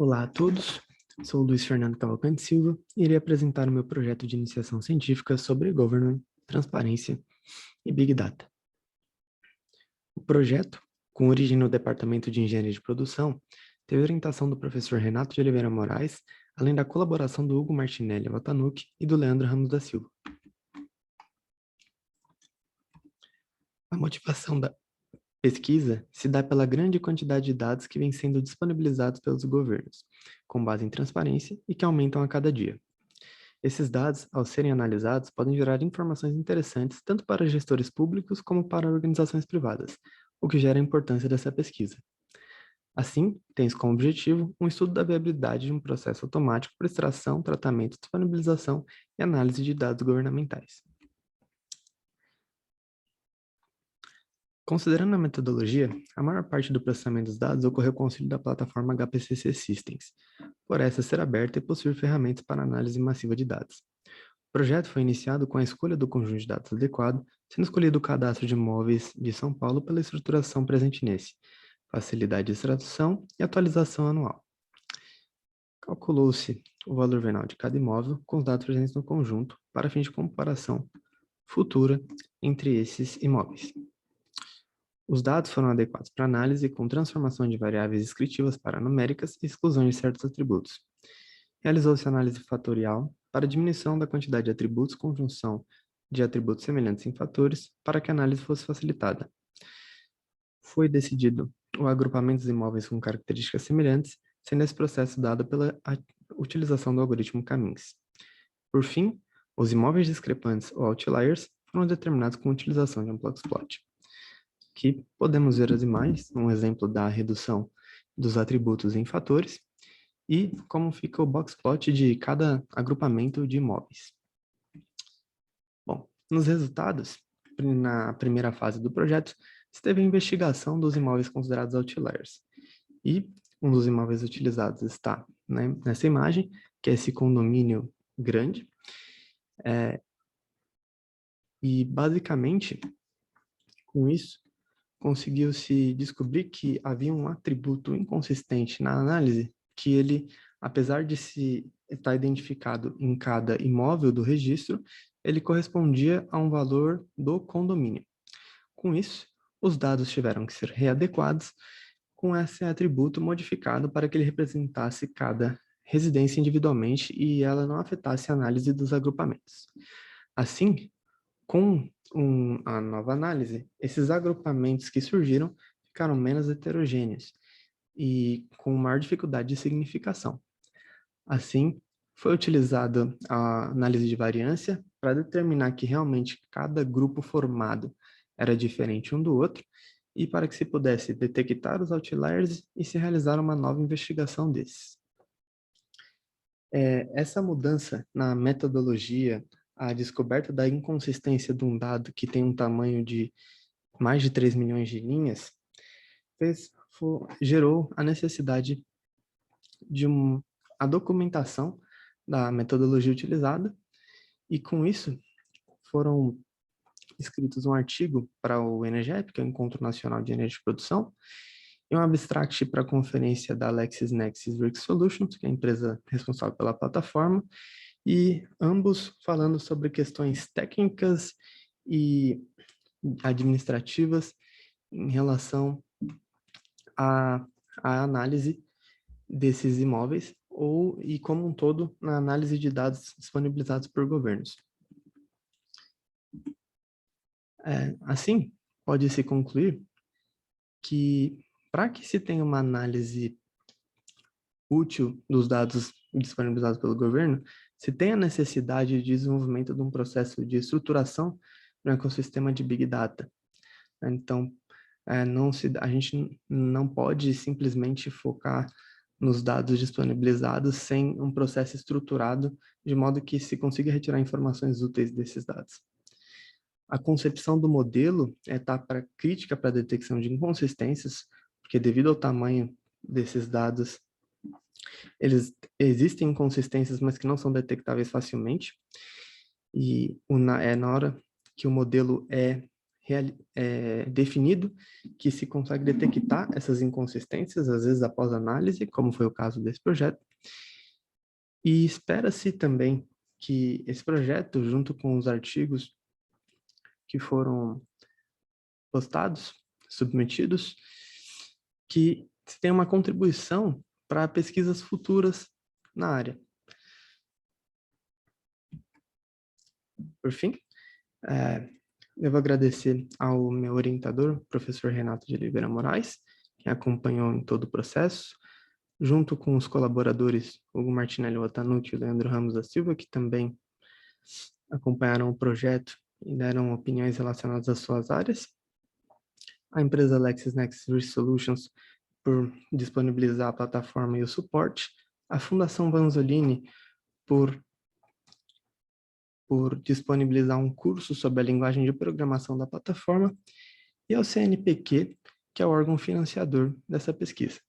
Olá a todos, sou o Luiz Fernando Cavalcante Silva e irei apresentar o meu projeto de iniciação científica sobre Governance, Transparência e Big Data. O projeto, com origem no Departamento de Engenharia de Produção, teve orientação do professor Renato de Oliveira Moraes, além da colaboração do Hugo Martinelli Altanucci e do Leandro Ramos da Silva. A motivação da pesquisa se dá pela grande quantidade de dados que vêm sendo disponibilizados pelos governos, com base em transparência e que aumentam a cada dia. Esses dados, ao serem analisados, podem gerar informações interessantes tanto para gestores públicos como para organizações privadas, o que gera a importância dessa pesquisa. Assim, tem-se como objetivo um estudo da viabilidade de um processo automático para extração, tratamento, disponibilização e análise de dados governamentais. Considerando a metodologia, a maior parte do processamento dos dados ocorreu com o auxílio da plataforma HPCC Systems, por essa ser aberta e possuir ferramentas para análise massiva de dados. O projeto foi iniciado com a escolha do conjunto de dados adequado, sendo escolhido o cadastro de imóveis de São Paulo pela estruturação presente nesse, facilidade de extração e atualização anual. Calculou-se o valor venal de cada imóvel com os dados presentes no conjunto para fim de comparação futura entre esses imóveis. Os dados foram adequados para análise com transformação de variáveis descritivas para numéricas e exclusão de certos atributos. Realizou-se análise fatorial para diminuição da quantidade de atributos com junção de atributos semelhantes em fatores para que a análise fosse facilitada. Foi decidido o agrupamento dos imóveis com características semelhantes, sendo esse processo dado pela utilização do algoritmo Camins. Por fim, os imóveis discrepantes ou outliers foram determinados com a utilização de um plot. Aqui podemos ver as imagens, um exemplo da redução dos atributos em fatores e como fica o boxplot de cada agrupamento de imóveis. Bom, nos resultados, na primeira fase do projeto, teve a investigação dos imóveis considerados outliers. E um dos imóveis utilizados está, né, nessa imagem, que é esse condomínio grande. E basicamente, com isso, conseguiu-se descobrir que havia um atributo inconsistente na análise, que ele, apesar de se estar identificado em cada imóvel do registro, ele correspondia a um valor do condomínio. Com isso, os dados tiveram que ser readequados com esse atributo modificado para que ele representasse cada residência individualmente e ela não afetasse a análise dos agrupamentos. Assim, com a nova análise, esses agrupamentos que surgiram ficaram menos heterogêneos e com maior dificuldade de significação. Assim, foi utilizada a análise de variância para determinar que realmente cada grupo formado era diferente um do outro e para que se pudesse detectar os outliers e se realizar uma nova investigação desses. Essa mudança na metodologia, a descoberta da inconsistência de um dado que tem um tamanho de mais de 3 milhões de linhas, gerou a necessidade de a documentação da metodologia utilizada, e com isso foram escritos um artigo para o ENEGEP, que é o Encontro Nacional de Energia de Produção, e um abstract para a conferência da LexisNexis Risk Solutions, que é a empresa responsável pela plataforma, e ambos falando sobre questões técnicas e administrativas em relação à análise desses imóveis e como um todo na análise de dados disponibilizados por governos. Assim, pode-se concluir que para que se tenha uma análise útil dos dados disponibilizados pelo governo, se tem a necessidade de desenvolvimento de um processo de estruturação no ecossistema de Big Data. Então, a gente não pode simplesmente focar nos dados disponibilizados sem um processo estruturado, de modo que se consiga retirar informações úteis desses dados. A concepção do modelo é etapa crítica para a detecção de inconsistências, porque devido ao tamanho desses dados, existem inconsistências, mas que não são detectáveis facilmente, e na hora que o modelo é definido que se consegue detectar essas inconsistências, às vezes após análise, como foi o caso desse projeto, e espera-se também que esse projeto, junto com os artigos que foram postados, submetidos, que tenha uma contribuição para pesquisas futuras na área. Por fim, devo agradecer ao meu orientador, professor Renato de Oliveira Moraes, que acompanhou em todo o processo, junto com os colaboradores Hugo Martinelli Otanucci e Leandro Ramos da Silva, que também acompanharam o projeto e deram opiniões relacionadas às suas áreas. A empresa LexisNexis Risk Solutions, por disponibilizar a plataforma e o suporte. A Fundação Vanzolini, por disponibilizar um curso sobre a linguagem de programação da plataforma. E ao CNPq, que é o órgão financiador dessa pesquisa.